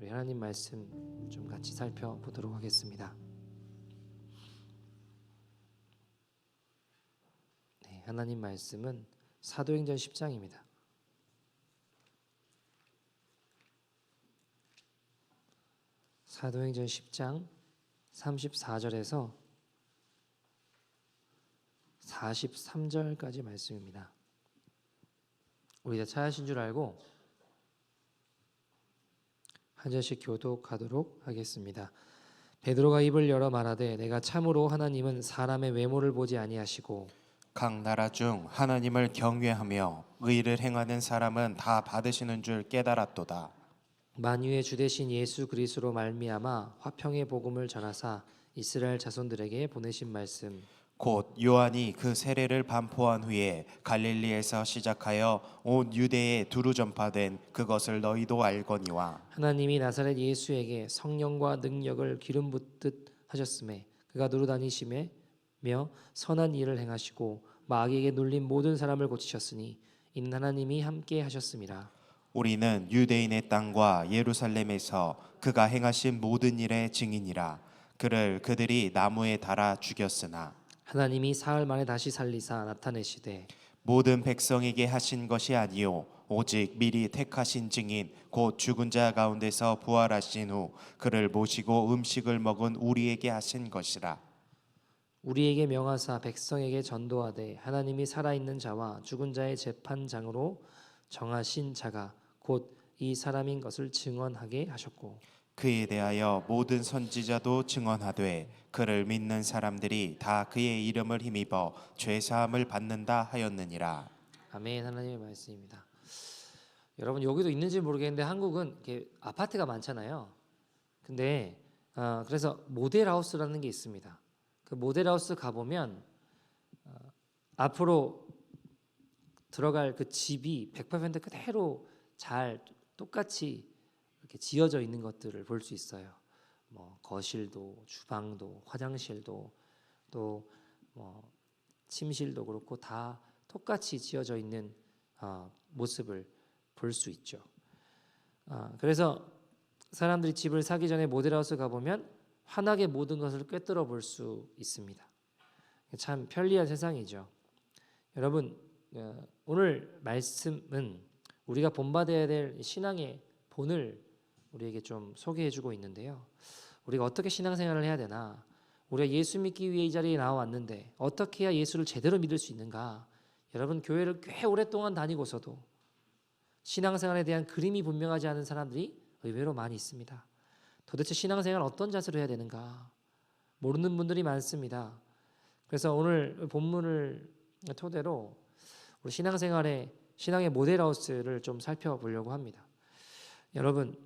우리 하나님 말씀 좀 같이 살펴보도록 하겠습니다. 네, 하나님 말씀은 사도행전 10장입니다. 사도행전 10장 34절에서 43절까지 말씀입니다. 우리 다 찾으신 줄 알고 한 절씩 교독하도록 하겠습니다. 베드로가 입을 열어 말하되 내가 참으로 하나님은 사람의 외모를 보지 아니하시고 각 나라 중 하나님을 경외하며 의를 행하는 사람은 다 받으시는 줄 깨달았도다. 만유의 주 되신 예수 그리스도로 말미암아 화평의 복음을 전하사 이스라엘 자손들에게 보내신 말씀 곧 요한이 그 세례를 반포한 후에 갈릴리에서 시작하여 온 유대에 두루 전파된 그것을 너희도 알거니와 하나님이 나사렛 예수에게 성령과 능력을 기름 붓듯 하셨음에 그가 두루 다니시며 선한 일을 행하시고 마귀에게 눌린 모든 사람을 고치셨으니 이는 하나님이 함께 하셨음이라. 우리는 유대인의 땅과 예루살렘에서 그가 행하신 모든 일의 증인이라. 그를 그들이 나무에 달아 죽였으나 하나님이 사흘 만에 다시 살리사 나타내시되 모든 백성에게 하신 것이 아니요 오직 미리 택하신 증인 곧 죽은 자 가운데서 부활하신 후 그를 모시고 음식을 먹은 우리에게 하신 것이라. 우리에게 명하사 백성에게 전도하되 하나님이 살아있는 자와 죽은 자의 재판장으로 정하신 자가 곧 이 사람인 것을 증언하게 하셨고 그에 대하여 모든 선지자도 증언하되 그를 믿는 사람들이 다 그의 이름을 힘입어 죄 사함을 받는다 하였느니라. 아멘. 하나님의 말씀입니다. 여러분 여기도 있는지 모르겠는데 한국은 이렇게 아파트가 많잖아요. 근데 그래서 모델하우스라는 게 있습니다. 그 모델하우스 가보면 앞으로 들어갈 그 집이 100% 그대로 잘 똑같이 이렇게 지어져 있는 것들을 볼 수 있어요. 뭐 거실도, 주방도, 화장실도, 또 뭐 침실도 그렇고 다 똑같이 지어져 있는 모습을 볼 수 있죠. 그래서 사람들이 집을 사기 전에 모델하우스 가보면 환하게 모든 것을 꿰뚫어 볼 수 있습니다. 참 편리한 세상이죠. 여러분 오늘 말씀은 우리가 본받아야 될 신앙의 본을 우리에게 좀 소개해주고 있는데요. 우리가 어떻게 신앙생활을 해야 되나? 우리가 예수 믿기 위해 이 자리에 나와왔는데 어떻게 해야 예수를 제대로 믿을 수 있는가? 여러분 교회를 꽤 오랫동안 다니고서도 신앙생활에 대한 그림이 분명하지 않은 사람들이 의외로 많이 있습니다. 도대체 신앙생활 어떤 자세로 해야 되는가? 모르는 분들이 많습니다. 그래서 오늘 본문을 토대로 우리 신앙의 모델하우스를 좀 살펴보려고 합니다. 여러분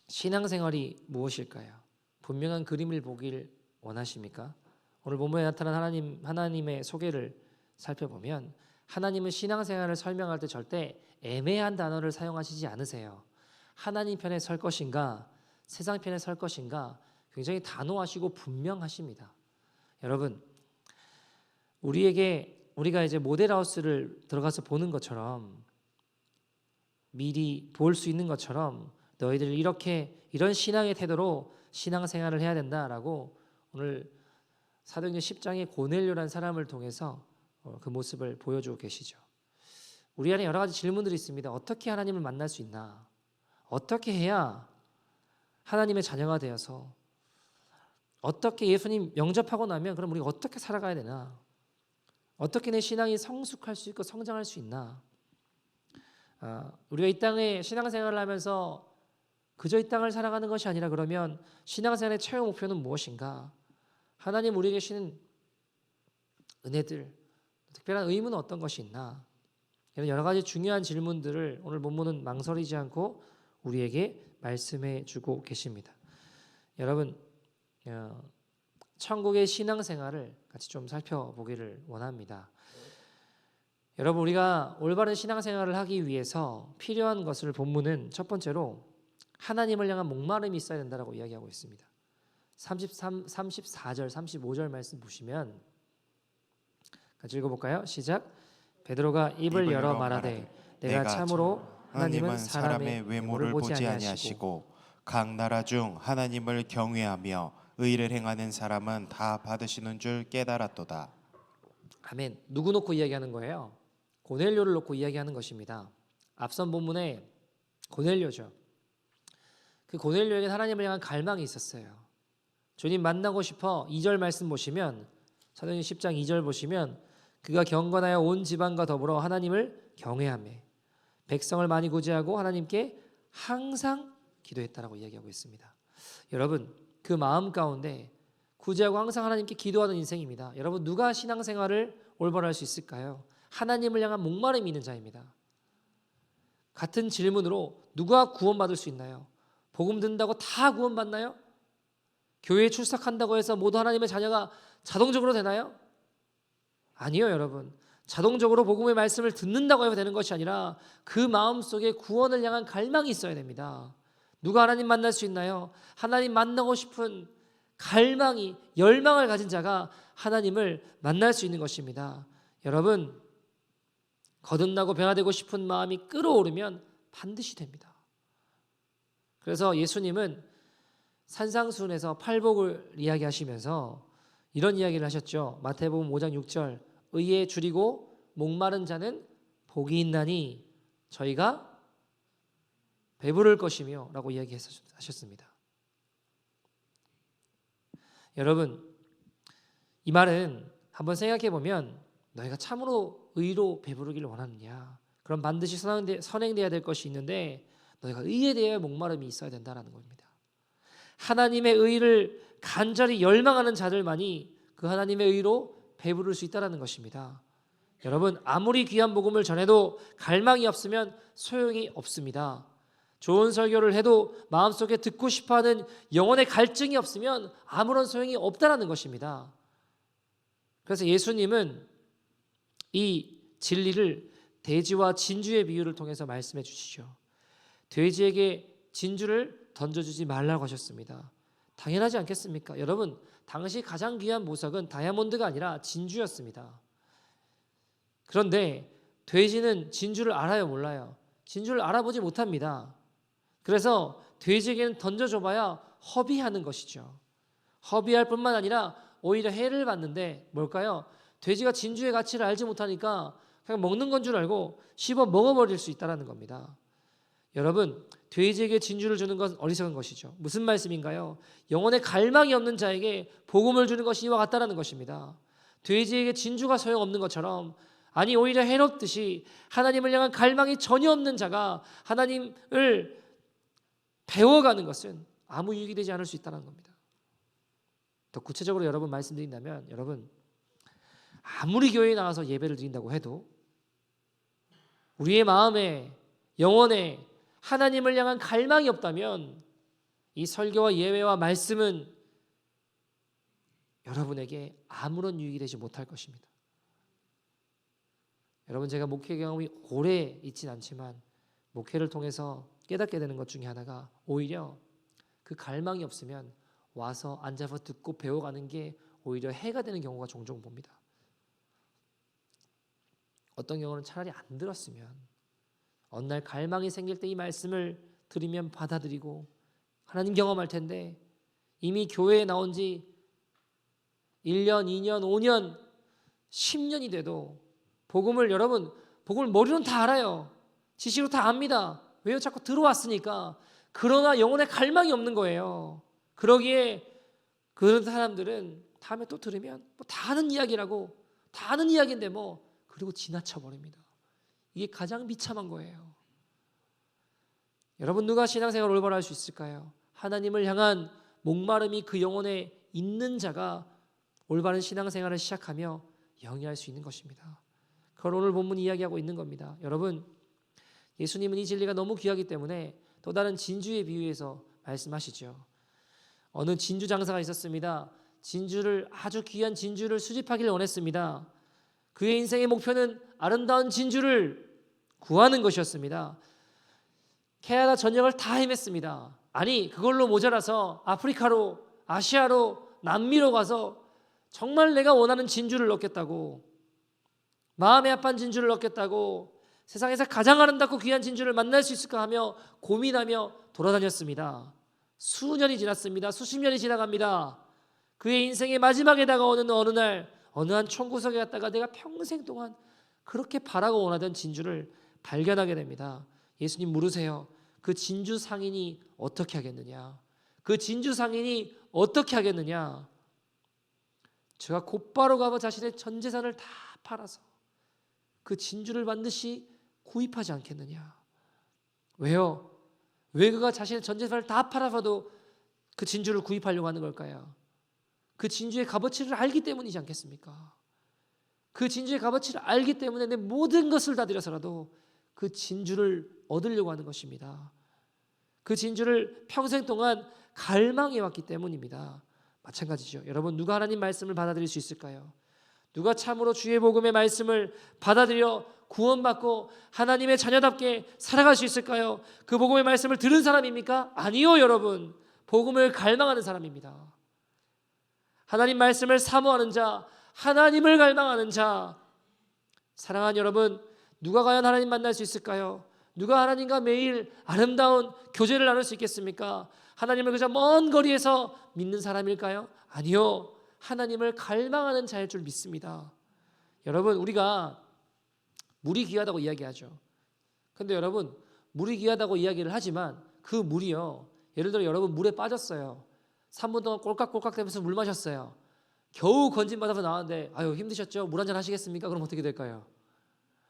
신앙생활이 무엇일까요? 분명한 그림을 보길 원하십니까? 오늘 본문에 나타난 하나님의 소개를 살펴보면 하나님은 신앙생활을 설명할 때 절대 애매한 단어를 사용하시지 않으세요. 하나님 편에 설 것인가 세상 편에 설 것인가 굉장히 단호하시고 분명하십니다. 여러분 우리가 이제 모델하우스를 들어가서 보는 것처럼 미리 볼 수 있는 것처럼 너희들 이런 신앙의 태도로 신앙생활을 해야 된다라고 오늘 사도행전 10장의 고넬료라는 사람을 통해서 그 모습을 보여주고 계시죠. 우리 안에 여러 가지 질문들이 있습니다. 어떻게 하나님을 만날 수 있나? 어떻게 해야 하나님의 자녀가 되어서 어떻게 예수님 영접하고 나면 그럼 우리가 어떻게 살아가야 되나? 어떻게 내 신앙이 성숙할 수 있고 성장할 수 있나? 우리가 이 땅에 신앙생활을 하면서 그저 이 땅을 살아가는 것이 아니라 그러면 신앙생활의 최후 목표는 무엇인가? 하나님 우리에게 주시는 은혜들, 특별한 의무는 어떤 것이 있나? 이런 여러 가지 중요한 질문들을 오늘 본문은 망설이지 않고 우리에게 말씀해 주고 계십니다. 여러분 천국의 신앙생활을 같이 좀 살펴보기를 원합니다. 여러분 우리가 올바른 신앙생활을 하기 위해서 필요한 것을 본문은 첫 번째로 하나님을 향한 목마름이 있어야 된다고 이야기하고 있습니다. 34절, 35절 말씀 보시면 같이 읽어볼까요? 시작. 베드로가 입을 열어 말하되 내가 참으로 하나님은 사람의 외모를 보지 아니하시고 각 나라 중 하나님을 경외하며 의를 행하는 사람은 다 받으시는 줄 깨달았도다. 아멘. 누구 놓고 이야기하는 거예요? 고넬료를 놓고 이야기하는 것입니다. 앞선 본문에 고넬료죠. 그 고넬료에게 하나님을 향한 갈망이 있었어요. 주님 만나고 싶어. 2절 말씀 보시면, 사도행전 10장 2절 보시면, 그가 경건하여 온 지방과 더불어 하나님을 경외하며 백성을 많이 구제하고 하나님께 항상 기도했다라고 이야기하고 있습니다. 여러분, 그 마음 가운데 구제하고 항상 하나님께 기도하는 인생입니다. 여러분, 누가 신앙생활을 올바로 할 수 있을까요? 하나님을 향한 목마름이 있는 자입니다. 같은 질문으로 누가 구원받을 수 있나요? 복음 듣는다고 다 구원받나요? 교회에 출석한다고 해서 모두 하나님의 자녀가 자동적으로 되나요? 아니요, 여러분. 자동적으로 복음의 말씀을 듣는다고 해서 되는 것이 아니라 그 마음속에 구원을 향한 갈망이 있어야 됩니다. 누가 하나님 만날 수 있나요? 하나님 만나고 싶은 갈망이, 열망을 가진 자가 하나님을 만날 수 있는 것입니다. 여러분, 거듭나고 변화되고 싶은 마음이 끓어오르면 반드시 됩니다. 그래서 예수님은 산상수훈에서 팔복을 이야기하시면서 이런 이야기를 하셨죠. 마태복음 5장 6절, 의에 줄이고 목마른 자는 복이 있나니 저희가 배부를 것이며 라고 이야기하셨습니다. 여러분, 이 말은 한번 생각해 보면 너희가 참으로 의로 배부르기를 원하느냐? 그럼 반드시 선행되어야 될 것이 있는데 너희가 의에 대해 목마름이 있어야 된다는 겁니다. 하나님의 의를 간절히 열망하는 자들만이 그 하나님의 의로 배부를 수 있다는 것입니다. 여러분, 아무리 귀한 복음을 전해도 갈망이 없으면 소용이 없습니다. 좋은 설교를 해도 마음속에 듣고 싶어하는 영혼의 갈증이 없으면 아무런 소용이 없다는 것입니다. 그래서 예수님은 이 진리를 돼지와 진주의 비유를 통해서 말씀해 주시죠. 돼지에게 진주를 던져주지 말라고 하셨습니다. 당연하지 않겠습니까? 여러분, 당시 가장 귀한 보석은 다이아몬드가 아니라 진주였습니다. 그런데 돼지는 진주를 알아요, 몰라요? 진주를 알아보지 못합니다. 그래서 돼지에게는 던져줘봐야 허비하는 것이죠. 허비할 뿐만 아니라 오히려 해를 받는데 뭘까요? 돼지가 진주의 가치를 알지 못하니까 그냥 먹는 건 줄 알고 씹어 먹어버릴 수 있다는 겁니다. 여러분, 돼지에게 진주를 주는 것은 어리석은 것이죠. 무슨 말씀인가요? 영혼의 갈망이 없는 자에게 복음을 주는 것이 이와 같다는 것입니다. 돼지에게 진주가 소용없는 것처럼, 아니 오히려 해롭듯이 하나님을 향한 갈망이 전혀 없는 자가 하나님을 배워가는 것은 아무 유익이 되지 않을 수 있다는 겁니다. 더 구체적으로 여러분 말씀드린다면, 여러분 아무리 교회에 나가서 예배를 드린다고 해도 우리의 마음에, 영혼에 하나님을 향한 갈망이 없다면 이 설교와 예배와 말씀은 여러분에게 아무런 유익이 되지 못할 것입니다. 여러분, 제가 목회 경험이 오래 있진 않지만 목회를 통해서 깨닫게 되는 것 중에 하나가 오히려 그 갈망이 없으면 와서 앉아서 듣고 배워가는 게 오히려 해가 되는 경우가 종종 봅니다. 어떤 경우는 차라리 안 들었으면 어느 날 갈망이 생길 때 이 말씀을 들으면 받아들이고 하나님 경험할 텐데, 이미 교회에 나온 지 1년, 2년, 5년, 10년이 돼도 복음을, 여러분 복음을 머리로는 다 알아요. 지식으로 다 압니다. 왜요? 자꾸 들어왔으니까. 그러나 영혼의 갈망이 없는 거예요. 그러기에 그런 사람들은 다음에 또 들으면 뭐 다 아는 이야기라고, 다 아는 이야기인데 뭐, 그리고 지나쳐 버립니다. 이게 가장 비참한 거예요. 여러분, 누가 신앙생활을 올바로 할 수 있을까요? 하나님을 향한 목마름이 그 영혼에 있는 자가 올바른 신앙생활을 시작하며 영위할 수 있는 것입니다. 그걸 오늘 본문 이야기하고 있는 겁니다. 여러분, 예수님은 이 진리가 너무 귀하기 때문에 또 다른 진주의 비유에서 말씀하시죠. 어느 진주 장사가 있었습니다. 아주 귀한 진주를 수집하기를 원했습니다. 그의 인생의 목표는 아름다운 진주를 구하는 것이었습니다. 캐나다 전역을 다 헤맸습니다. 아니, 그걸로 모자라서 아프리카로, 아시아로, 남미로 가서 정말 내가 원하는 진주를 얻겠다고, 마음에 합한 진주를 얻겠다고 세상에서 가장 아름답고 귀한 진주를 만날 수 있을까 하며 고민하며 돌아다녔습니다. 수년이 지났습니다. 수십 년이 지나갑니다. 그의 인생의 마지막에 다가오는 어느 날 어느 한 총구석에 갔다가 내가 평생 동안 그렇게 바라고 원하던 진주를 발견하게 됩니다. 예수님 물으세요. 그 진주 상인이 어떻게 하겠느냐? 그 진주 상인이 어떻게 하겠느냐? 제가 곧바로 가서 자신의 전 재산을 다 팔아서 그 진주를 반드시 구입하지 않겠느냐? 왜요? 왜 그가 자신의 전 재산을 다 팔아서도 그 진주를 구입하려고 하는 걸까요? 그 진주의 값어치를 알기 때문이지 않겠습니까? 그 진주의 값어치를 알기 때문에 내 모든 것을 다 들여서라도 그 진주를 얻으려고 하는 것입니다. 그 진주를 평생 동안 갈망해 왔기 때문입니다. 마찬가지죠. 여러분, 누가 하나님 말씀을 받아들일 수 있을까요? 누가 참으로 주의 복음의 말씀을 받아들여 구원받고 하나님의 자녀답게 살아갈 수 있을까요? 그 복음의 말씀을 들은 사람입니까? 아니요, 여러분. 복음을 갈망하는 사람입니다. 하나님 말씀을 사모하는 자, 하나님을 갈망하는 자. 사랑하는 여러분, 누가 과연 하나님 만날 수 있을까요? 누가 하나님과 매일 아름다운 교제를 나눌 수 있겠습니까? 하나님을 그저 먼 거리에서 믿는 사람일까요? 아니요. 하나님을 갈망하는 자일 줄 믿습니다. 여러분, 우리가 물이 귀하다고 이야기하죠. 근데 여러분, 물이 귀하다고 이야기를 하지만 그 물이요, 예를 들어 여러분 물에 빠졌어요. 3분 동안 꼴깍꼴깍 대면서 물 마셨어요. 겨우 건진받아서 나왔는데 아유 힘드셨죠? 물 한잔 하시겠습니까? 그럼 어떻게 될까요?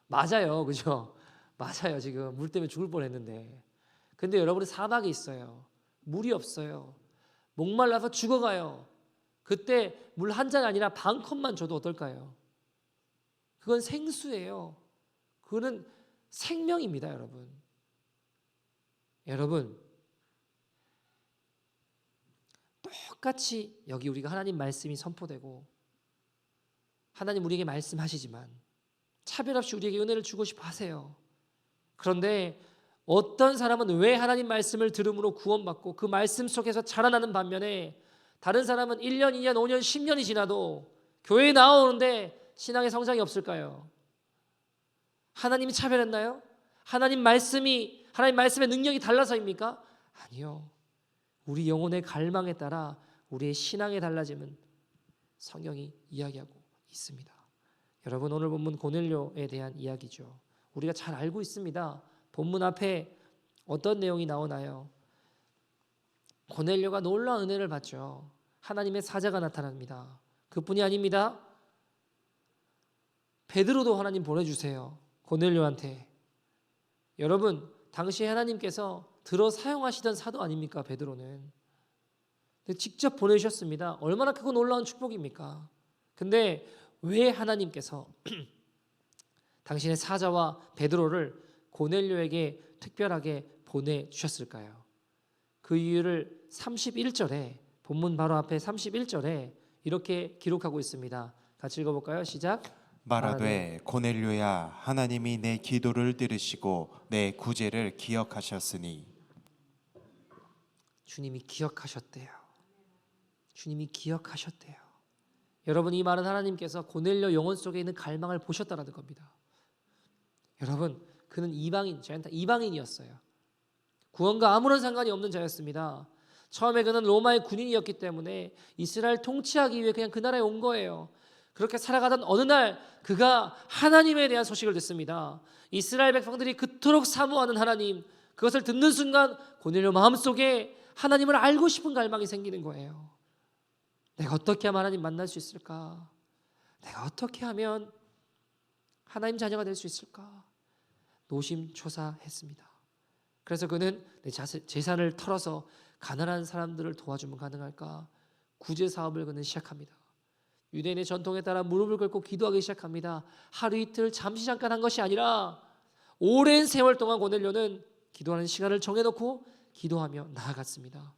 맞아요, 그죠? 맞아요. 지금 물 때문에 죽을 뻔했는데. 근데 여러분이 사막에 있어요. 물이 없어요. 목말라서 죽어가요. 그때 물 한 잔 아니라 반 컵만 줘도 어떨까요? 그건 생수예요. 그거는 생명입니다, 여러분. 여러분, 똑같이 여기 우리가 하나님 말씀이 선포되고 하나님 우리에게 말씀하시지만 차별 없이 우리에게 은혜를 주고 싶어 하세요. 그런데 어떤 사람은 왜 하나님 말씀을 들음으로 구원받고 그 말씀 속에서 자라나는 반면에 다른 사람은 1년, 2년, 5년, 10년이 지나도 교회에 나오는데 신앙의 성장이 없을까요? 하나님이 차별했나요? 하나님 말씀의 능력이 달라서입니까? 아니요. 우리 영혼의 갈망에 따라 우리의 신앙의 달라짐은 성경이 이야기하고 있습니다. 여러분, 오늘 본문 고넬료에 대한 이야기죠. 우리가 잘 알고 있습니다. 본문 앞에 어떤 내용이 나오나요? 고넬료가 놀라운 은혜를 받죠. 하나님의 사자가 나타납니다. 그뿐이 아닙니다. 베드로도 하나님 보내주세요. 고넬료한테. 여러분, 당시에 하나님께서 들어 사용하시던 사도 아닙니까? 베드로는. 근데 직접 보내주셨습니다. 얼마나 크고 놀라운 축복입니까? 근데 왜 하나님께서 당신의 사자와 베드로를 고넬료에게 특별하게 보내주셨을까요? 그 이유를 31절에 본문 바로 앞에 31절에 이렇게 기록하고 있습니다. 같이 읽어볼까요? 시작. 말하되 고넬료야, 하나님이 내 기도를 들으시고 내 구제를 기억하셨으니. 주님이 기억하셨대요. 주님이 기억하셨대요. 여러분, 이 말은 하나님께서 고넬료 영혼 속에 있는 갈망을 보셨다라는 겁니다. 여러분, 그는 이방인이었어요. 구원과 아무런 상관이 없는 자였습니다. 처음에 그는 로마의 군인이었기 때문에 이스라엘 통치하기 위해 그냥 그 나라에 온 거예요. 그렇게 살아가던 어느 날 그가 하나님에 대한 소식을 듣습니다. 이스라엘 백성들이 그토록 사모하는 하나님, 그것을 듣는 순간 고넬료 마음속에 하나님을 알고 싶은 갈망이 생기는 거예요. 내가 어떻게 하면 하나님 만날 수 있을까? 내가 어떻게 하면 하나님 자녀가 될 수 있을까? 노심초사했습니다. 그래서 그는 내 재산을 털어서 가난한 사람들을 도와주면 가능할까? 구제 사업을 그는 시작합니다. 유대인의 전통에 따라 무릎을 꿇고 기도하기 시작합니다. 하루 이틀 잠시 잠깐 한 것이 아니라 오랜 세월 동안 고넬료는 기도하는 시간을 정해놓고 기도하며 나아갔습니다.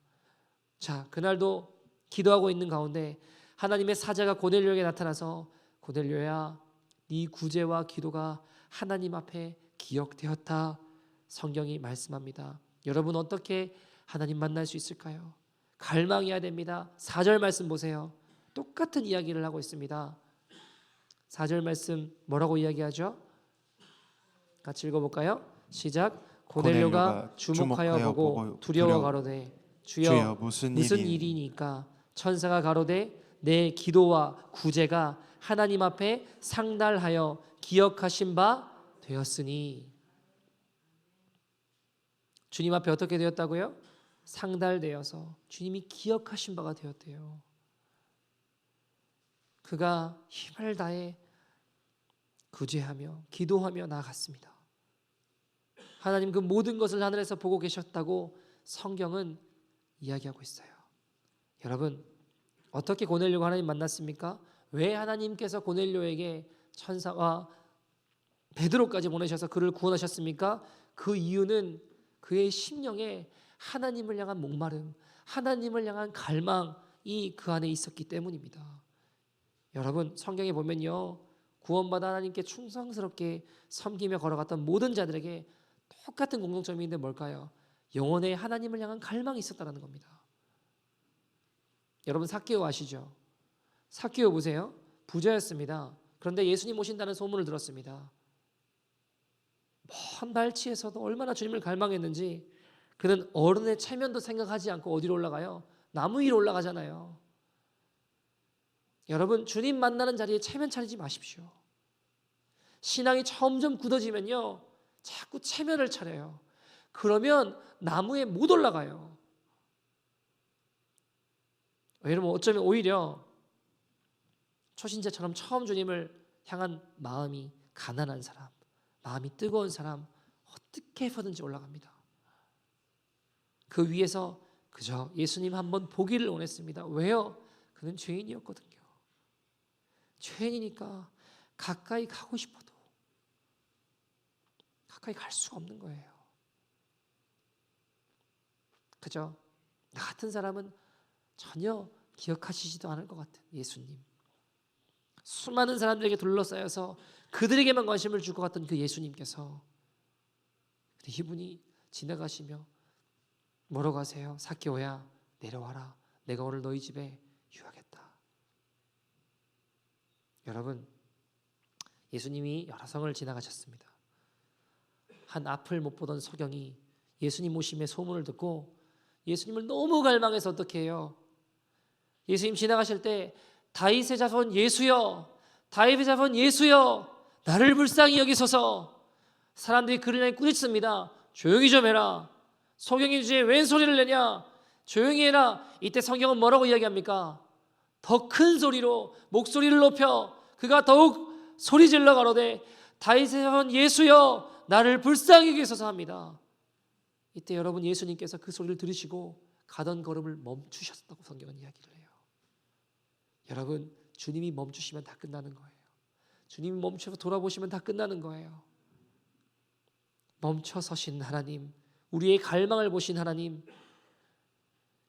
자, 그날도 기도하고 있는 가운데 하나님의 사자가 고넬료에게 나타나서 고넬료야, 네 구제와 기도가 하나님 앞에 기억되었다. 성경이 말씀합니다. 여러분, 어떻게 하나님 만날 수 있을까요? 갈망해야 됩니다. 4절 말씀 보세요. 똑같은 이야기를 하고 있습니다. 4절 말씀 뭐라고 이야기하죠? 같이 읽어볼까요? 시작. 고넬료가 주목하여 보고 두려워 가로되 주여 무슨 무슨 일이 일이니까? 천사가 가로되 내 기도와 구제가 하나님 앞에 상달하여 기억하신 바 되었으니. 주님 앞에 어떻게 되었다고요? 상달되어서 주님이 기억하신 바가 되었대요. 그가 힘을 다해 구제하며 기도하며 나아갔습니다. 하나님 그 모든 것을 하늘에서 보고 계셨다고 성경은 이야기하고 있어요. 여러분, 어떻게 고넬료가 하나님 만났습니까? 왜 하나님께서 고넬료에게 천사와 베드로까지 보내셔서 그를 구원하셨습니까? 그 이유는 그의 심령에 하나님을 향한 목마름, 하나님을 향한 갈망이 그 안에 있었기 때문입니다. 여러분, 성경에 보면요, 구원받아 하나님께 충성스럽게 섬기며 걸어갔던 모든 자들에게 똑같은 공통점이 있는데 뭘까요? 영혼에 하나님을 향한 갈망이 있었다는 겁니다. 여러분, 삭개오 아시죠? 삭개오 보세요. 부자였습니다. 그런데 예수님 오신다는 소문을 들었습니다. 먼 발치에서도 얼마나 주님을 갈망했는지 그는 어른의 체면도 생각하지 않고 어디로 올라가요? 나무 위로 올라가잖아요. 여러분, 주님 만나는 자리에 체면 차리지 마십시오. 신앙이 점점 굳어지면요, 자꾸 체면을 차려요. 그러면 나무에 못 올라가요. 여러분, 어쩌면 오히려 초신자처럼 처음 주님을 향한 마음이 가난한 사람, 마음이 뜨거운 사람 어떻게 해서든지 올라갑니다. 그 위에서 그저 예수님 한번 보기를 원했습니다. 왜요? 그는 죄인이었거든요. 죄인이니까 가까이 가고 싶어도 가까이 갈 수가 없는 거예요. 그죠? 나 같은 사람은 전혀 기억하시지도 않을 것 같은 예수님. 수많은 사람들에게 둘러싸여서 그들에게만 관심을 줄 것 같던 그 예수님께서 이분이 지나가시며 뭐라고 하세요? 삭개오야, 내려와라. 내가 오늘 너희 집에 유하겠다. 여러분, 예수님이 여러 성을 지나가셨습니다. 한 앞을 못 보던 서경이 예수님 오심의 소문을 듣고 예수님을 너무 갈망해서 어떻게 해요? 예수님 지나가실 때 다윗의 자손 예수여, 다윗의 자손 예수여, 나를 불쌍히 여기소서. 사람들이 그를 향해 꾸짖습니다. 조용히 좀 해라. 소경이 주제에 웬 소리를 내냐? 조용히 해라. 이때 성경은 뭐라고 이야기합니까? 더 큰 소리로 목소리를 높여 그가 더욱 소리질러 가로되 다윗의 자손 예수여, 나를 불쌍히 여기소서 합니다. 이때 여러분, 예수님께서 그 소리를 들으시고 가던 걸음을 멈추셨다고 성경은 이야기를 해요. 여러분, 주님이 멈추시면 다 끝나는 거예요. 주님이 멈춰서 돌아보시면 다 끝나는 거예요. 멈춰 서신 하나님, 우리의 갈망을 보신 하나님.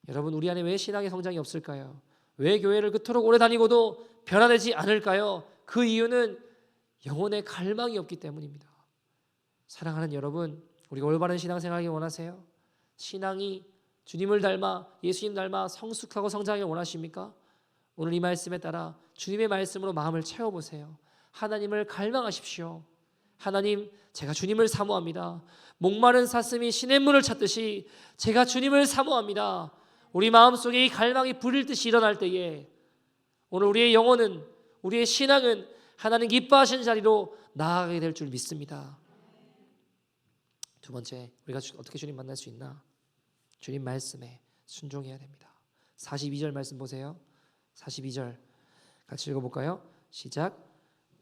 여러분, 우리 안에 왜 신앙의 성장이 없을까요? 왜 교회를 그토록 오래 다니고도 변화되지 않을까요? 그 이유는 영혼의 갈망이 없기 때문입니다. 사랑하는 여러분, 우리가 올바른 신앙생활하기 원하세요? 신앙이 주님을 닮아, 예수님 닮아 성숙하고 성장하기 원하십니까? 오늘 이 말씀에 따라 주님의 말씀으로 마음을 채워보세요. 하나님을 갈망하십시오. 하나님, 제가 주님을 사모합니다. 목마른 사슴이 시냇물을 찾듯이 제가 주님을 사모합니다. 우리 마음속에 이 갈망이 불일 듯이 일어날 때에 오늘 우리의 영혼은, 우리의 신앙은 하나님 기뻐하시는 자리로 나아가게 될 줄 믿습니다. 두 번째, 우리가 어떻게 주님 만날 수 있나? 주님 말씀에 순종해야 됩니다. 42절 말씀 보세요. 42절 같이 읽어볼까요? 시작.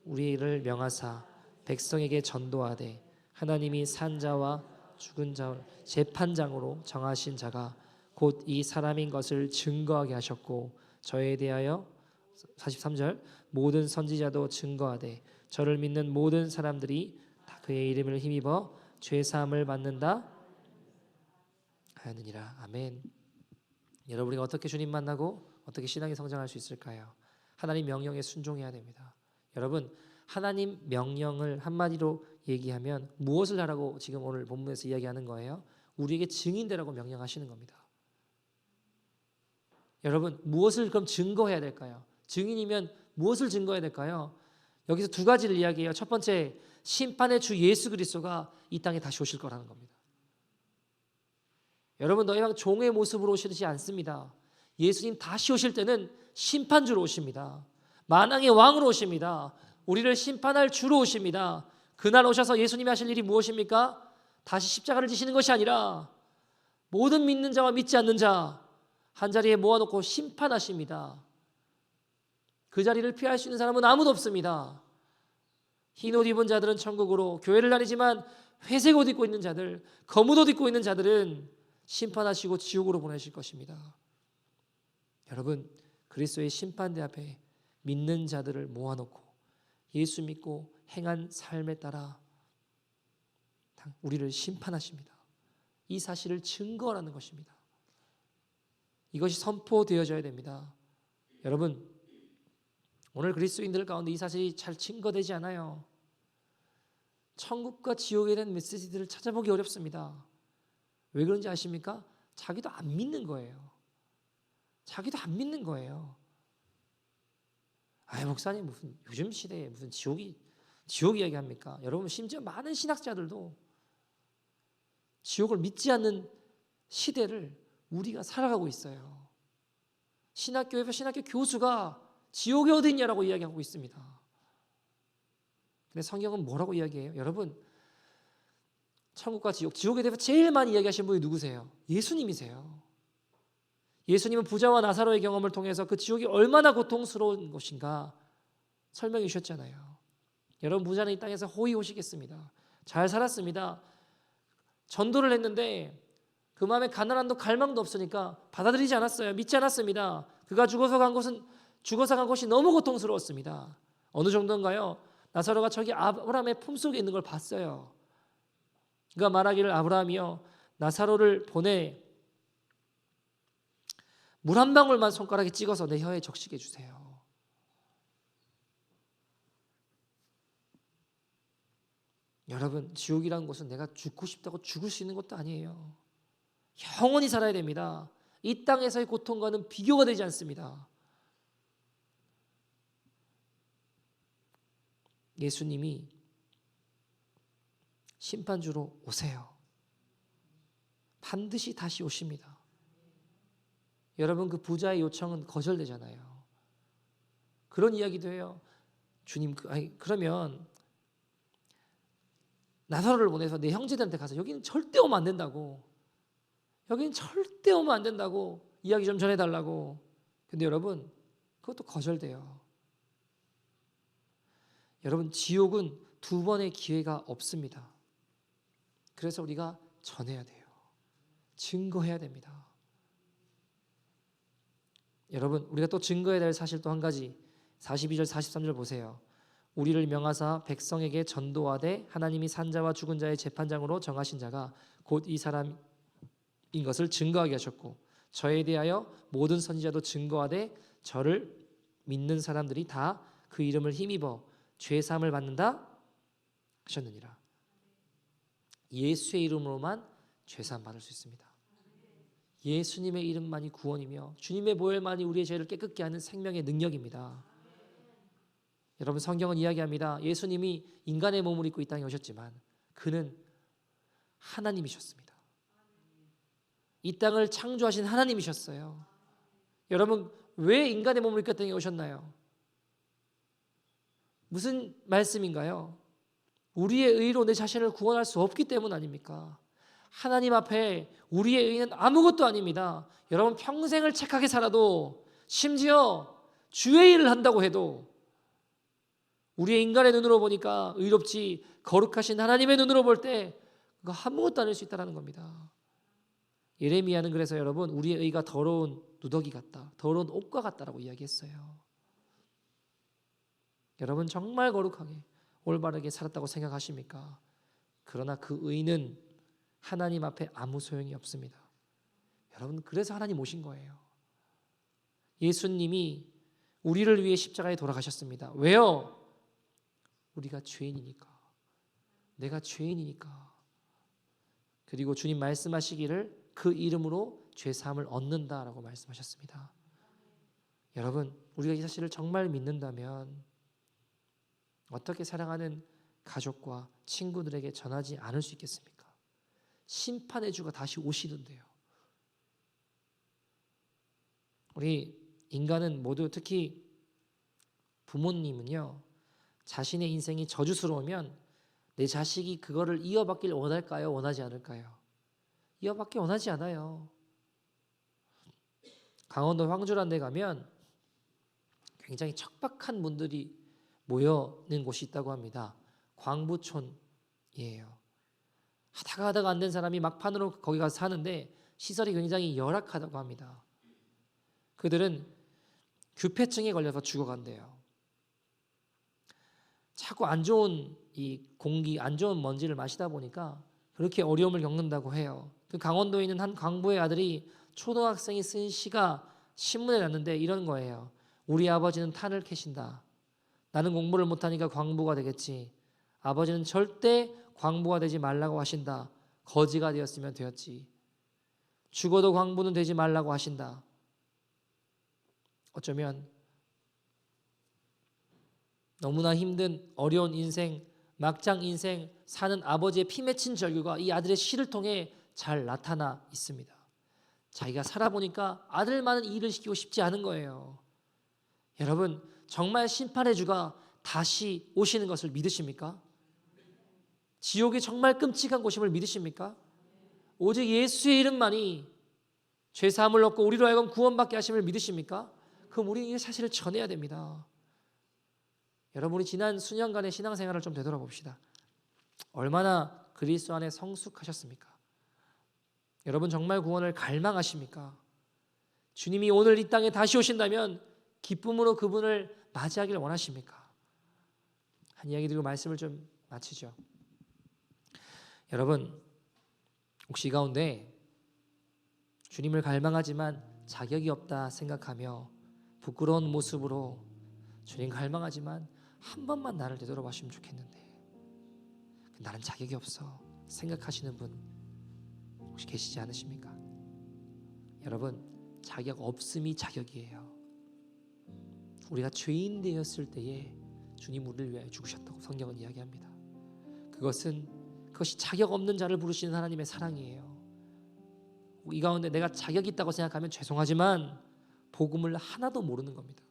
우리를 명하사 백성에게 전도하되 하나님이 산 자와 죽은 자를 재판장으로 정하신 자가 곧 이 사람인 것을 증거하게 하셨고 저에 대하여 43절 모든 선지자도 증거하되 저를 믿는 모든 사람들이 다 그의 이름을 힘입어 죄사함을 받는다 하느니라. 아멘. 여러분, 우리가 어떻게 주님 만나고 어떻게 신앙이 성장할 수 있을까요? 하나님 명령에 순종해야 됩니다. 여러분, 하나님 명령을 한마디로 얘기하면 무엇을 하라고 지금 오늘 본문에서 이야기하는 거예요? 우리에게 증인되라고 명령하시는 겁니다. 여러분, 무엇을 그럼 증거해야 될까요? 증인이면 무엇을 증거해야 될까요? 여기서 두 가지를 이야기해요. 첫 번째, 심판의 주 예수 그리스도가 이 땅에 다시 오실 거라는 겁니다. 여러분, 더 이상 종의 모습으로 오시지 않습니다. 예수님 다시 오실 때는 심판주로 오십니다. 만왕의 왕으로 오십니다. 우리를 심판할 주로 오십니다. 그날 오셔서 예수님이 하실 일이 무엇입니까? 다시 십자가를 지시는 것이 아니라 모든 믿는 자와 믿지 않는 자 한자리에 모아놓고 심판하십니다. 그 자리를 피할 수 있는 사람은 아무도 없습니다. 흰 옷 입은 자들은 천국으로, 교회를 다니지만 회색 옷 입고 있는 자들, 검은 옷 입고 있는 자들은 심판하시고 지옥으로 보내실 것입니다. 여러분, 그리스도의 심판대 앞에 믿는 자들을 모아놓고 예수 믿고 행한 삶에 따라 우리를 심판하십니다. 이 사실을 증거하는 것입니다. 이것이 선포되어져야 됩니다. 여러분, 오늘 그리스도인들 가운데 이 사실이 잘 증거되지 않아요. 천국과 지옥에 대한 메시지들을 찾아보기 어렵습니다. 왜 그런지 아십니까? 자기도 안 믿는 거예요. 자기도 안 믿는 거예요. 목사님 무슨 요즘 시대에 무슨 지옥 이야기합니까? 여러분, 심지어 많은 신학자들도 지옥을 믿지 않는 시대를 우리가 살아가고 있어요. 신학교에서 신학교 교수가 지옥이 어디 있냐라고 이야기하고 있습니다. 근데 성경은 뭐라고 이야기해요? 여러분, 천국과 지옥에 대해서 제일 많이 이야기하신 분이 누구세요? 예수님이세요. 예수님은 부자와 나사로의 경험을 통해서 그 지옥이 얼마나 고통스러운 것인가 설명해 주셨잖아요. 여러분, 부자는 이 땅에서 호의 오시겠습니다. 잘 살았습니다. 전도를 했는데 그 마음에 가난함도 갈망도 없으니까 받아들이지 않았어요. 믿지 않았습니다. 그가 죽어서 간 것이 너무 고통스러웠습니다. 어느 정도인가요? 나사로가 저기 아브라함의 품속에 있는 걸 봤어요. 그가 말하기를, 아브라함이여, 나사로를 보내 물 한 방울만 손가락에 찍어서 내 혀에 적시게 해주세요. 여러분, 지옥이라는 곳은 내가 죽고 싶다고 죽을 수 있는 것도 아니에요. 영원히 살아야 됩니다. 이 땅에서의 고통과는 비교가 되지 않습니다. 예수님이 심판주로 오세요. 반드시 다시 오십니다. 여러분, 그 부자의 요청은 거절되잖아요. 그런 이야기도 해요. 주님, 그러면 나사로를 보내서 내 형제들한테 가서 여기는 절대 오면 안 된다고, 여기는 절대 오면 안 된다고 이야기 좀 전해달라고. 근데 여러분, 그것도 거절돼요. 여러분, 지옥은 두 번의 기회가 없습니다. 그래서 우리가 전해야 돼요. 증거해야 됩니다. 여러분, 우리가 또 증거해야 될 사실 또 한 가지, 42절 43절 보세요. 우리를 명하사 백성에게 전도하되 하나님이 산자와 죽은 자의 재판장으로 정하신 자가 곧 이 사람인 것을 증거하게 하셨고, 저에 대하여 모든 선지자도 증거하되 저를 믿는 사람들이 다 그 이름을 힘입어 죄 사함을 받는다 하셨느니라. 예수의 이름으로만 죄 사함 받을 수 있습니다. 예수님의 이름만이 구원이며 주님의 보혈만이 우리의 죄를 깨끗게 하는 생명의 능력입니다. 여러분, 성경은 이야기합니다. 예수님이 인간의 몸을 입고 이 땅에 오셨지만 그는 하나님이셨습니다. 이 땅을 창조하신 하나님이셨어요. 여러분, 왜 인간의 몸을 입고 이 땅에 오셨나요? 무슨 말씀인가요? 우리의 의로 내 자신을 구원할 수 없기 때문 아닙니까? 하나님 앞에 우리의 의는 아무것도 아닙니다. 여러분, 평생을 착하게 살아도, 심지어 주의 일을 한다고 해도 우리의 인간의 눈으로 보니까 의롭지 거룩하신 하나님의 눈으로 볼 때 그거 아무것도 아닐 수 있다는 겁니다. 예레미야는 그래서 여러분, 우리의 의가 더러운 누더기 같다, 더러운 옷과 같다라고 이야기했어요. 여러분, 정말 거룩하게 올바르게 살았다고 생각하십니까? 그러나 그 의는 하나님 앞에 아무 소용이 없습니다. 여러분, 그래서 하나님 오신 거예요. 예수님이 우리를 위해 십자가에 돌아가셨습니다. 왜요? 우리가 죄인이니까. 내가 죄인이니까. 그리고 주님 말씀하시기를 그 이름으로 죄 사함을 얻는다라고 말씀하셨습니다. 여러분, 우리가 이 사실을 정말 믿는다면 어떻게 사랑하는 가족과 친구들에게 전하지 않을 수 있겠습니까? 심판의 주가 다시 오시는데요. 우리 인간은 모두, 특히 부모님은요, 자신의 인생이 저주스러우면 내 자식이 그거를 이어받길 원할까요? 원하지 않을까요? 이어받기 원하지 않아요. 강원도 황주란 데 가면 굉장히 척박한 분들이 모여 있는 곳이 있다고 합니다. 광부촌이에요. 하다가 안 된 사람이 막판으로 거기 가서 사는데 시설이 굉장히 열악하다고 합니다. 그들은 규폐증에 걸려서 죽어간대요. 자꾸 안 좋은 이 공기, 안 좋은 먼지를 마시다 보니까 그렇게 어려움을 겪는다고 해요. 그 강원도에 있는 한 광부의 아들이 초등학생이 쓴 시가 신문에 났는데 이런 거예요. 우리 아버지는 탄을 캐신다. 나는 공부를 못하니까 광부가 되겠지. 아버지는 절대 광부가 되지 말라고 하신다. 거지가 되었으면 되었지. 죽어도 광부는 되지 말라고 하신다. 어쩌면 너무나 힘든 어려운 인생, 막장 인생 사는 아버지의 피 맺힌 절규가 이 아들의 시를 통해 잘 나타나 있습니다. 자기가 살아보니까 아들만은 일을 시키고 싶지 않은 거예요. 여러분, 정말 심판의 주가 다시 오시는 것을 믿으십니까? 지옥이 정말 끔찍한 곳임을 믿으십니까? 오직 예수의 이름만이 죄사함을 얻고 우리로 하여금 구원받게 하심을 믿으십니까? 그럼 우리는 이 사실을 전해야 됩니다. 여러분이 지난 수년간의 신앙생활을 좀 되돌아봅시다. 얼마나 그리스도 안에 성숙하셨습니까? 여러분 정말 구원을 갈망하십니까? 주님이 오늘 이 땅에 다시 오신다면 기쁨으로 그분을 맞이하기를 원하십니까? 한 이야기 드리고 말씀을 좀 마치죠. 여러분, 혹시 이 가운데 주님을 갈망하지만 자격이 없다 생각하며 부끄러운 모습으로 주님 갈망하지만 한 번만 나를 되돌아봤으면 좋겠는데 나는 자격이 없어 생각하시는 분 혹시 계시지 않으십니까? 여러분, 자격 없음이 자격이에요. 우리가 죄인 되었을 때에 주님 우리를 위하여 죽으셨다고 성경은 이야기합니다. 그것이 자격 없는 자를 부르시는 하나님의 사랑이에요. 이 가운데 내가 자격이 있다고 생각하면 죄송하지만 복음을 하나도 모르는 겁니다.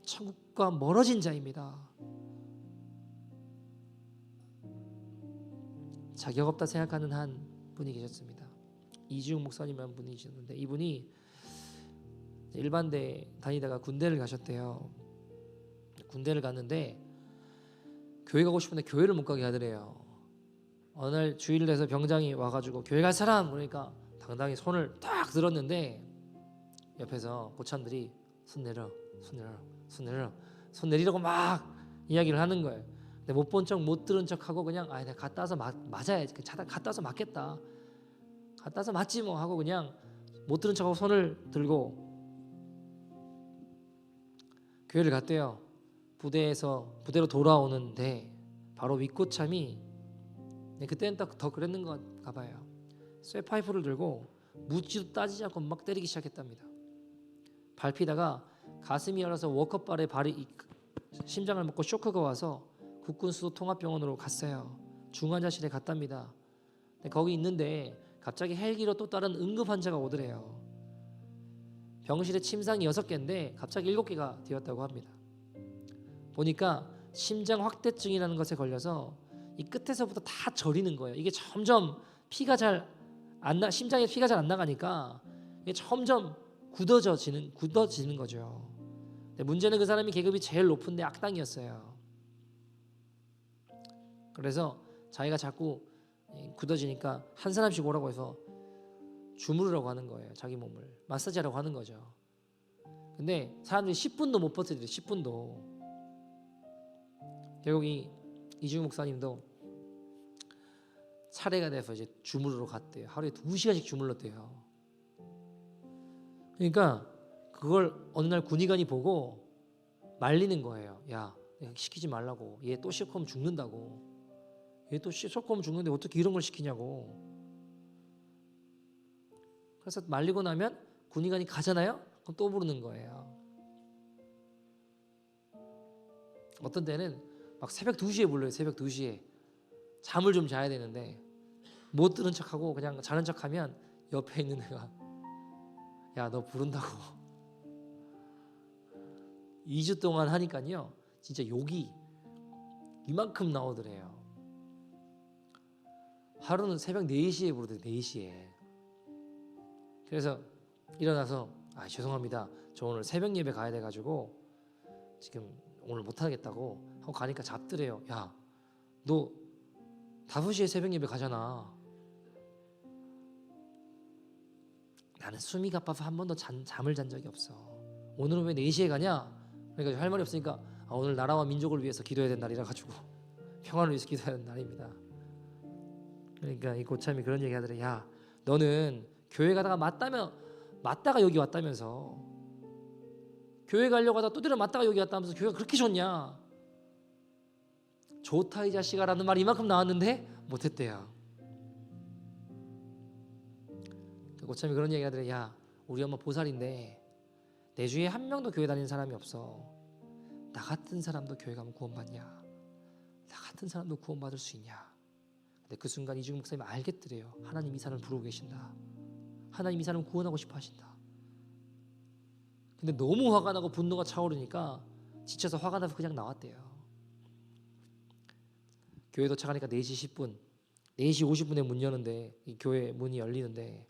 천국과 멀어진 자입니다. 자격 없다 생각하는 한 분이 계셨습니다. 이지웅 목사님이라는 분이 계셨는데 이분이 일반대 다니다가 군대를 가셨대요. 군대를 갔는데 교회 가고 싶은데 교회를 못 가게 하더래요. 어느 날 주일을 해서 병장이 와가지고 교회 갈 사람 그러니까 당당히 손을 딱 들었는데 옆에서 고참들이 손 내려, 손 내려, 손 내려, 손 내리라고 막 이야기를 하는 거예요. 근데 못 본 척 못 들은 척하고 그냥 내가 갔다 와서 맞아야지. 갔다 와서 맞겠다. 갔다 와서 맞지 뭐 하고 그냥 못 들은 척하고 손을 들고 교회를 갔대요. 부대로 돌아오는데 바로 윗고참이 그때는 딱 더 그랬는가 봐요. 쇠파이프를 들고 묻지도 따지지 않고 막 때리기 시작했답니다. 밟히다가 가슴이 열어서 워커발에 심장을 먹고 쇼크가 와서 국군수도 통합병원으로 갔어요. 중환자실에 갔답니다. 거기 있는데 갑자기 헬기로 또 다른 응급 환자가 오더래요. 병실에 침상이 6개인데 갑자기 7개가 되었다고 합니다. 보니까 심장 확대증이라는 것에 걸려서 이 끝에서부터 다 저리는 거예요. 이게 점점 심장에 피가 잘 안 나가니까 이게 점점 굳어지는 거죠. 근데 문제는 그 사람이 계급이 제일 높은데 악당이었어요. 그래서 자기가 자꾸 굳어지니까 한 사람씩 오라고 해서 주무르라고 하는 거예요. 자기 몸을 마사지하라고 하는 거죠. 근데 사람들이 10분도 못 버티더래요. 10분도. 결국 이주영 목사님도 차례가 돼서 이제 주무르러 갔대요. 하루에 2시간씩 주물렀대요. 그러니까 그걸 어느 날 군의관이 보고 말리는 거예요. 야, 시키지 말라고. 얘 또 시작하면 죽는다고. 얘 또 시작하면 죽는데 어떻게 이런 걸 시키냐고. 그래서 말리고 나면 군의관이 가잖아요. 그럼 또 부르는 거예요. 어떤 때는 막 새벽 2시에 불러요. 새벽 2시에 잠을 좀 자야 되는데 못 들은 척하고 그냥 자는 척하면 옆에 있는 애가 야 너 부른다고 2주 동안 하니까요 진짜 욕이 이만큼 나오더래요. 하루는 새벽 4시에 부르더래요. 4시에. 그래서 일어나서 죄송합니다. 저 오늘 새벽 예배 가야 돼가지고 지금 오늘 못하겠다고 하고 가니까 잡더래요. 야 너 5시에 새벽 예배 가잖아. 나는 숨이 가빠서 한 번도 잠을 잔 적이 없어. 오늘은 왜 4시에 가냐? 그러니까 할 말이 없으니까 오늘 나라와 민족을 위해서 기도해야 되는 날이라 가지고 평화를 위해서 기도해야 되는 날입니다. 그러니까 이 고참이 그런 얘기 하더래. 야 너는 교회 가다가 맞다가 여기 왔다면서 교회 가려고 하다가 또 들어 맞다가 여기 왔다면서 교회가 그렇게 좋냐? 좋다 이 자식아 라는 말이 이만큼 나왔는데 못했대요. 그 고참이 그런 얘기 하더래. 야 우리 엄마 보살인데 내 주위에 한 명도 교회 다니는 사람이 없어. 나 같은 사람도 교회 가면 구원받냐? 나 같은 사람도 구원받을 수 있냐? 근데 그 순간 이중근 목사님이 알겠더래요. 하나님 이 사람을 부르고 계신다. 하나님 이 사람을 구원하고 싶어 하신다. 근데 너무 화가 나고 분노가 차오르니까 지쳐서 화가 나서 그냥 나왔대요. 교회 도착하니까 4시 10분 4시 50분에 문 여는데 이 교회 문이 열리는데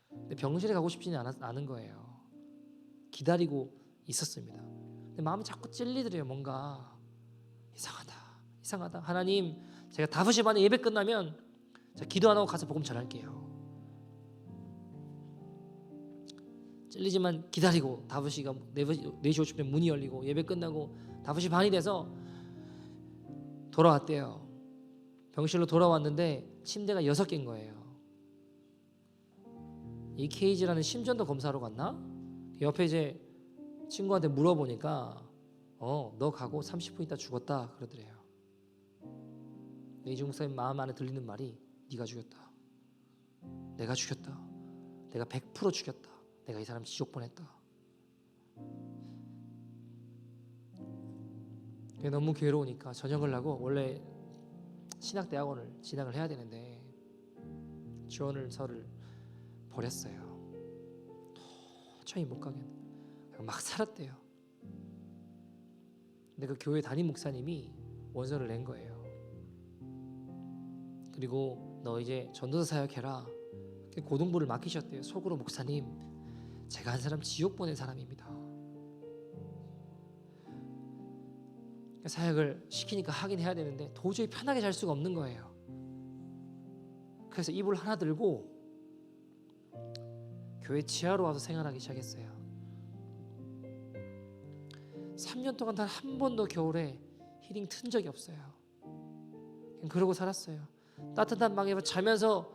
근데 병실에 가고 싶지는 않은 거예요. 기다리고 있었습니다. 근데 마음이 자꾸 찔리더래요. 뭔가 이상하다. 하나님 제가 5시 반에 예배 끝나면 제가 기도 안 하고 가서 복음 전할게요. 찔리지만 기다리고 4시 50분에 문이 열리고 예배 끝나고 5시 반이 돼서 돌아왔대요. 병실로 돌아왔는데 침대가 6개인 거예요. EKG라는 심전도 검사하러 갔나? 옆에 이제 친구한테 물어보니까 너 가고 30분 있다 죽었다 그러더래요. 이중 목사님 마음 안에 들리는 말이 네가 죽였다. 내가 죽였다. 내가 100% 죽였다. 내가 이 사람 지옥 보냈다. 너무 괴로우니까 전역을 하고 원래 신학대학원을 진학을 해야 되는데 지원서를 버렸어요. 도저히 못 가겠네. 막 살았대요. 근데 그 교회 담임 목사님이 원서를 낸 거예요. 그리고 너 이제 전도사 사역해라. 고등부를 맡기셨대요. 속으로 목사님 제가 한 사람 지옥 보낸 사람입니다. 사역을 시키니까 하긴 해야 되는데 도저히 편하게 잘 수가 없는 거예요. 그래서 이불 하나 들고 교회 지하로 와서 생활하기 시작했어요. 3년 동안 단 한 번도 겨울에 히딩 튼 적이 없어요. 그냥 그러고 살았어요. 따뜻한 방에 자면서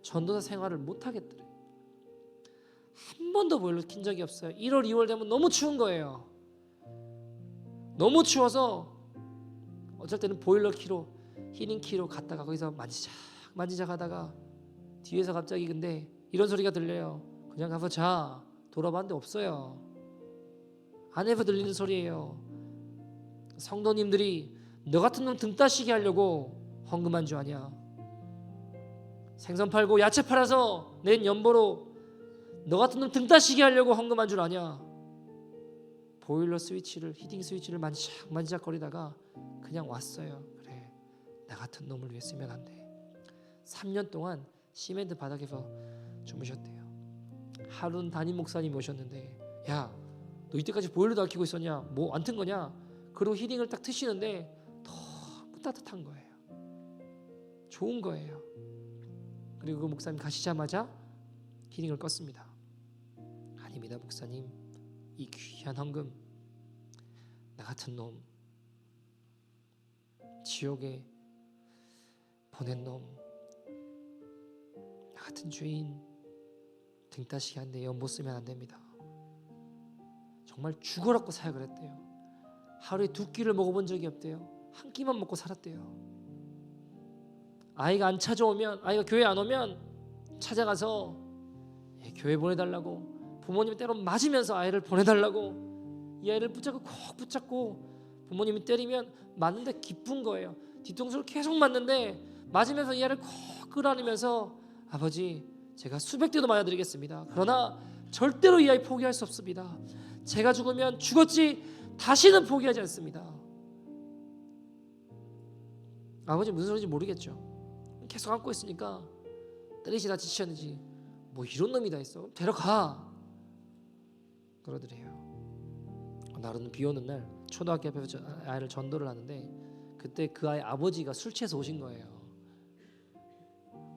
전도사 생활을 못 하겠더래. 한 번도 보일러 킨 적이 없어요. 1월, 2월 되면 너무 추운 거예요. 너무 추워서 어쩔 때는 보일러 키로 히딩 키로 갔다가 거기서 만지작 하다가 뒤에서 갑자기 근데 이런 소리가 들려요. 그냥 가서 자. 돌아봤는데 없어요. 안에서 들리는 소리예요. 성도님들이 너 같은 놈 등 따시게 하려고 헌금한 줄 아냐? 생선 팔고 야채 팔아서 낸 연보로 너 같은 놈 등 따시게 하려고 헌금한 줄 아냐? 보일러 스위치를 히딩 스위치를 만지작거리다가 그냥 왔어요. 그래 나 같은 놈을 위해 쓰면 안 돼. 3년 동안 시멘트 바닥에서 주무셨대요. 하루는 담임 목사님이 오셨는데 야 너 이때까지 보일러도 안 켜고 있었냐? 뭐 안 튼 거냐? 그리고 히딩을 딱 트시는데 너무 따뜻한 거예요. 좋은 거예요. 그리고 그 목사님 가시자마자 히딩을 껐습니다. 아닙니다 목사님. 이 귀한 헌금 나 같은 놈 지옥에 보낸 놈 나 같은 죄인 등 따시게 한데 연못 쓰면 안 됩니다. 정말 죽어라고 사역을 했대요. 하루에 2끼를 먹어본 적이 없대요. 한 끼만 먹고 살았대요. 아이가 안 찾아오면 아이가 교회 안 오면 찾아가서 교회 보내달라고 부모님 때로 맞으면서 아이를 보내달라고 이 아이를 붙잡고 꼭 붙잡고 부모님이 때리면 맞는데 기쁜 거예요. 뒤통수를 계속 맞는데 맞으면서 이 아이를 콕 끌어안으면서 아버지 제가 수백 대도 맞아드리겠습니다. 그러나 절대로 이 아이 포기할 수 없습니다. 제가 죽으면 죽었지 다시는 포기하지 않습니다. 아버지 무슨 소리인지 모르겠죠. 계속 안고 있으니까 때리시다 지치셨는지 뭐 이런 놈이 다 있어. 데려가. 그러더래요. 나는 비 오는 날 초등학교 앞에서 아이를 전도를 하는데 그때 그 아이 아버지가 술 취해서 오신 거예요.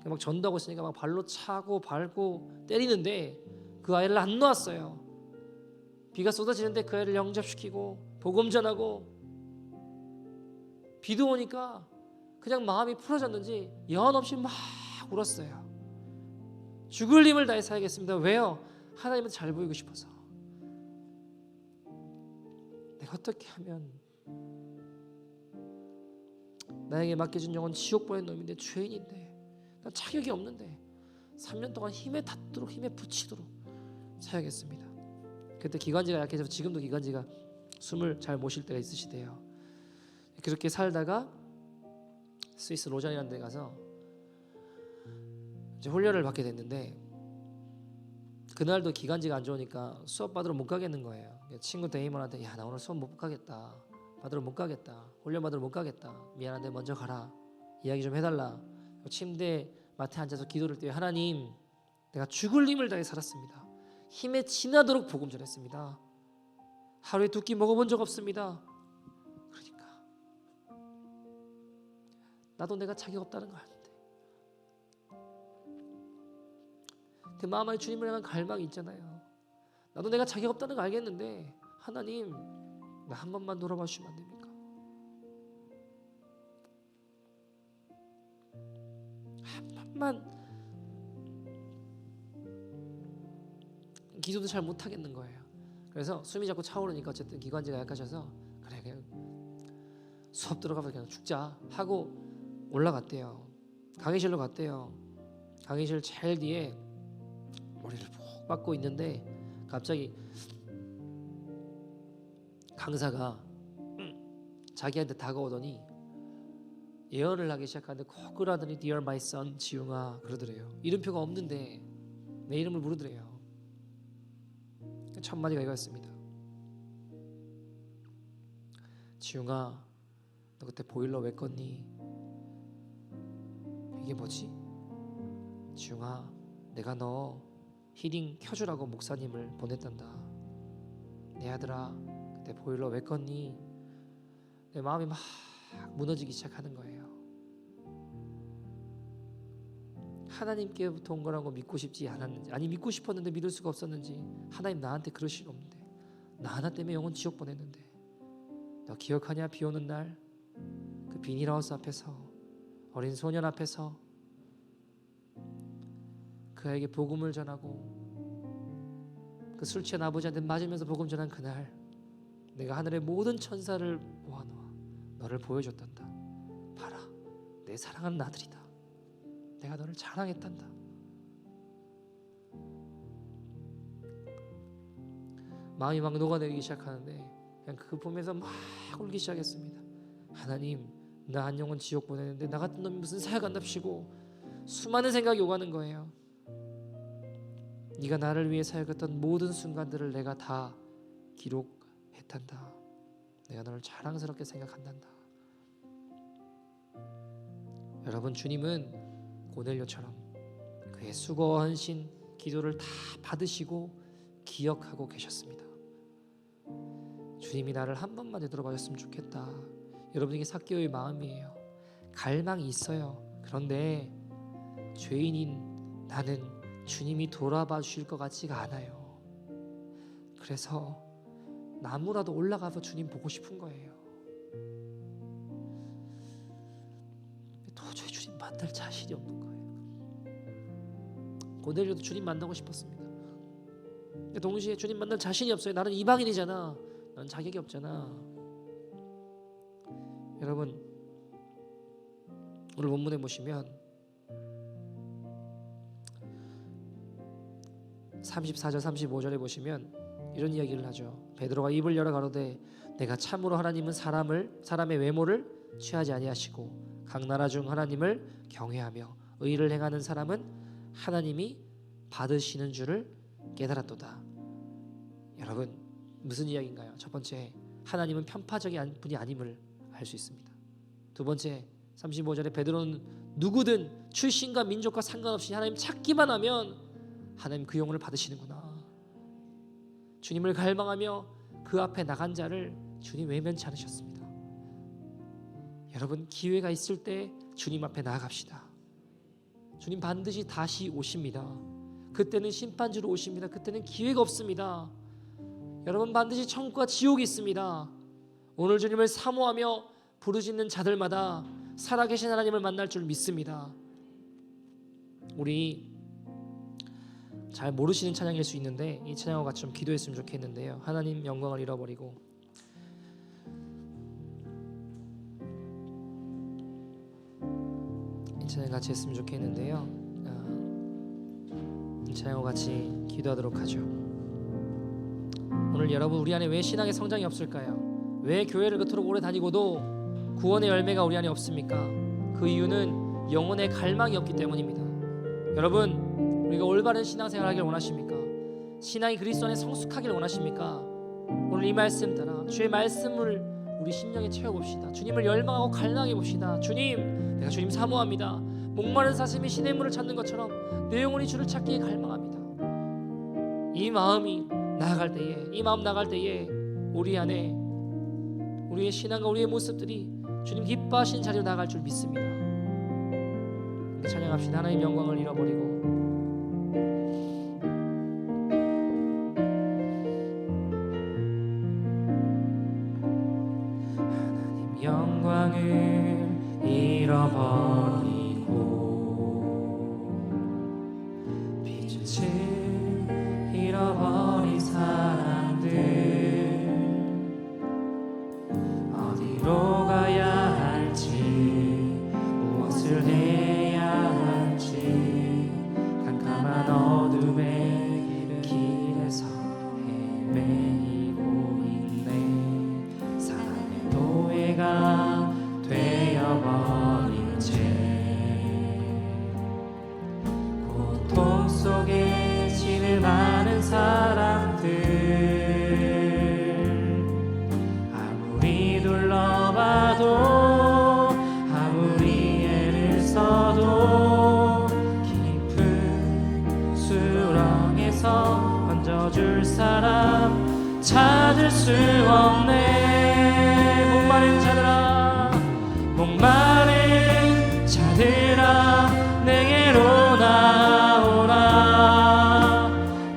막 전도하고 있으니까 막 발로 차고 밟고 때리는데 그 아이를 안 놓았어요. 비가 쏟아지는데 그 아이를 영접시키고 복음 전하고 비도 오니까 그냥 마음이 풀어졌는지 여한없이 막 울었어요. 죽을 힘을 다해 살겠습니다. 왜요? 하나님은 잘 보이고 싶어서. 내가 어떻게 하면 나에게 맡겨진 영혼 지옥 보낸 놈인데 죄인인데 난 자격이 없는데 3년 동안 힘에 닿도록 힘에 부치도록 사야겠습니다. 그때 기관지가 약해져서 지금도 기관지가 숨을 잘 못 쉴 때가 있으시대요. 그렇게 살다가 스위스 로잔이라는 데 가서 이제 훈련을 받게 됐는데 그날도 기관지가 안 좋으니까 수업 받으러 못 가겠는 거예요. 친구 데이먼한테 야 나 오늘 수업 못 가겠다. 받으러 못 가겠다. 훈련 받으러 못 가겠다. 미안한데 먼저 가라. 이야기 좀 해달라. 침대 맡에 앉아서 기도를 때요. 하나님 내가 죽을 힘을 다해 살았습니다. 힘에 지나도록 복음 전했습니다. 하루에 2끼 먹어본 적 없습니다. 그러니까 나도 내가 자격 없다는 거 아는데 그 마음 안에 주님을 향한 갈망이 있잖아요. 나도 내가 자격 없다는 거 알겠는데 하나님 나 한 번만 돌아봐 주시면 안 됩니까? 한 번만. 기도도 잘 못하겠는 거예요. 그래서 숨이 자꾸 차오르니까 어쨌든 기관지가 약하셔서 그래 그냥 수업 들어가서 그냥 죽자 하고 올라갔대요. 강의실로 갔대요. 강의실 제일 뒤에 머리를 푹 박고 있는데 갑자기 강사가 자기한테 다가오더니 예언을 하기 시작하는데 콕 끌어하더니 Dear my son 지웅아 그러더래요. 이름표가 없는데 내 이름을 부르더래요. 첫 마디가 이거였습니다. 지웅아 너 그때 보일러 왜 껐니? 이게 뭐지? 지웅아 내가 너 히링 켜주라고 목사님을 보냈단다. 내 아들아 그때 보일러 왜 껐니? 내 마음이 막 무너지기 시작하는 거예요. 하나님께부터 온 거라고 믿고 싶지 않았는지, 아니 믿고 싶었는데 믿을 수가 없었는지, 하나님 나한테 그럴 일 없는데 나 하나 때문에 영혼 지옥 보냈는데 너 기억하냐? 비 오는 날 그 비닐하우스 앞에서 어린 소년 앞에서 그에게 복음을 전하고 그 술 취한 아버지한테 맞으면서 복음 전한 그날 내가 하늘의 모든 천사를 모아놓아 너를 보여줬단다. 봐라 내 사랑하는 아들이다. 내가 너를 자랑했단다. 마음이 막 녹아내리기 시작하는데 그냥 그 보면서 막 울기 시작했습니다. 하나님 나 한 영혼 지옥 보내는데 나 같은 놈이 무슨 사역한답시고 수많은 생각이 오가는 거예요. 네가 나를 위해 사역했던 모든 순간들을 내가 다 기록했단다. 내가 너를 자랑스럽게 생각한단다. 여러분 주님은 고넬료처럼 그의 수고와 헌신 기도를 다 받으시고 기억하고 계셨습니다. 주님이 나를 한 번만 되돌아봐 줬으면 좋겠다. 여러분에게 삭개오의 마음이에요. 갈망이 있어요. 그런데 죄인인 나는 주님이 돌아봐 주실 것 같지가 않아요. 그래서 나무라도 올라가서 주님 보고 싶은 거예요. 도저히 주님 만날 자신이 없는 거예요. 고넬료도 주님 만나고 싶었습니다. 동시에 주님 만날 자신이 없어요. 나는 이방인이잖아. 난 자격이 없잖아. 여러분 오늘 본문에 보시면 34절 35절에 보시면 이런 이야기를 하죠. 베드로가 입을 열어 가로되 내가 참으로 하나님은 사람의 외모를 취하지 아니하시고 각 나라 중 하나님을 경외하며 의를 행하는 사람은 하나님이 받으시는 줄을 깨달았도다. 여러분, 무슨 이야기인가요? 첫 번째, 하나님은 편파적인 분이 아님을 알 수 있습니다. 두 번째, 35절에 베드로는 누구든 출신과 민족과 상관없이 하나님 찾기만 하면 하나님 그 영혼을 받으시는구나. 주님을 갈망하며 그 앞에 나간 자를 주님 외면치 않으셨습니다. 여러분, 기회가 있을 때 주님 앞에 나아갑시다. 주님 반드시 다시 오십니다. 그때는 심판주로 오십니다. 그때는 기회가 없습니다. 여러분, 반드시 천국과 지옥이 있습니다. 오늘 주님을 사모하며 부르짖는 자들마다 살아계신 하나님을 만날 줄 믿습니다. 우리 잘 모르시는 찬양일 수 있는데 이 찬양과 같이 좀 기도했으면 좋겠는데요. 하나님 영광을 잃어버리고 이 찬양 같이 했으면 좋겠는데요. 이 찬양과 같이 기도하도록 하죠. 오늘 여러분, 우리 안에 왜 신앙의 성장이 없을까요? 왜 교회를 그토록 오래 다니고도 구원의 열매가 우리 안에 없습니까? 그 이유는 영혼의 갈망이 없기 때문입니다. 여러분, 우리가 올바른 신앙생활을 하길 원하십니까? 신앙이 그리스도 안에 성숙하길 원하십니까? 오늘 이 말씀 따라 주의 말씀을 우리 심령에 채워봅시다. 주님을 열망하고 갈망해 봅시다. 주님, 내가 주님 사모합니다. 목마른 사슴이 시냇물을 찾는 것처럼 내 영혼이 주를 찾기에 갈망합니다. 이 마음이 나아갈 때에, 이 마음 나갈 때에 우리 안에 우리의 신앙과 우리의 모습들이 주님 기뻐하신 자리로 나아갈 줄 믿습니다. 찬양합시다. 하나님 영광을 잃어버리고 하나님 영광을 잃어버리고 빛을 잃어버린 사람들 어디로 가야 할지 무엇을 해야 할지 캄캄한 어둠의 길에서 헤매이고 있네. 사랑의 노예가 되어버린 채 고통 속에 진을 많은 사람들 아무리 둘러봐도 아무리 애를 써도 깊은 수렁에서 건져줄 사람 찾을 수 없네. 목마른 자들아, 목마른 자들아, 내게로 나오라.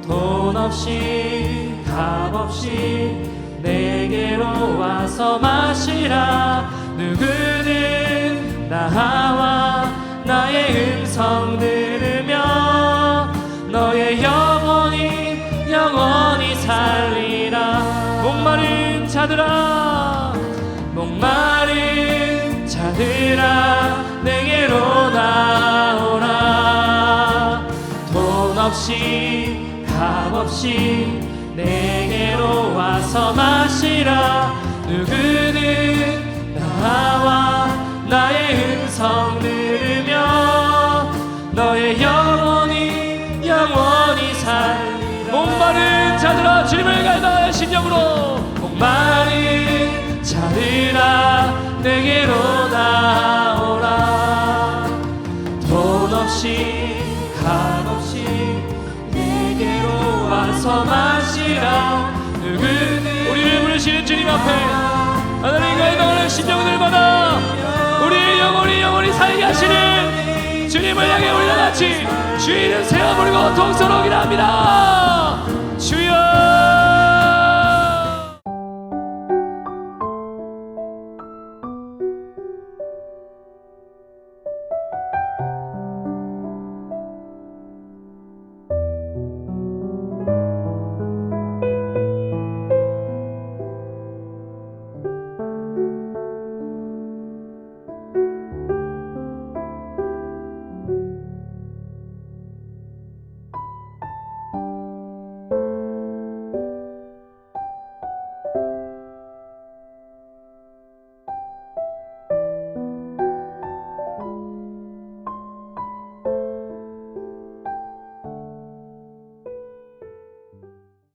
돈 없이 값 없이 내게로 와서 마시라. 누구든 나와 나의 음성 들으며 너의 영원히 살리라. 목마른 자들아, 목마른 자들아, 내게로 나오라. 돈 없이 값 없이 내게로 와서 마시라. 누구든 나와 나의 음성 들으며 너의 영원히 살리라. 목마른 자들아, 주님을 갈망하는 심령으로 목마른 자들아, 내게로 나오라. 돈 없이 값 없이 내게로 와서 마시라. 누구든 우리를 부르시는 주님 앞에 하나님과 갈망하는 심령들마다 우리의 영혼이 살게 하시는 주님을 향해 우리 다 같이 주의 이름 세워부리고 동서로기라 합니다. 주여.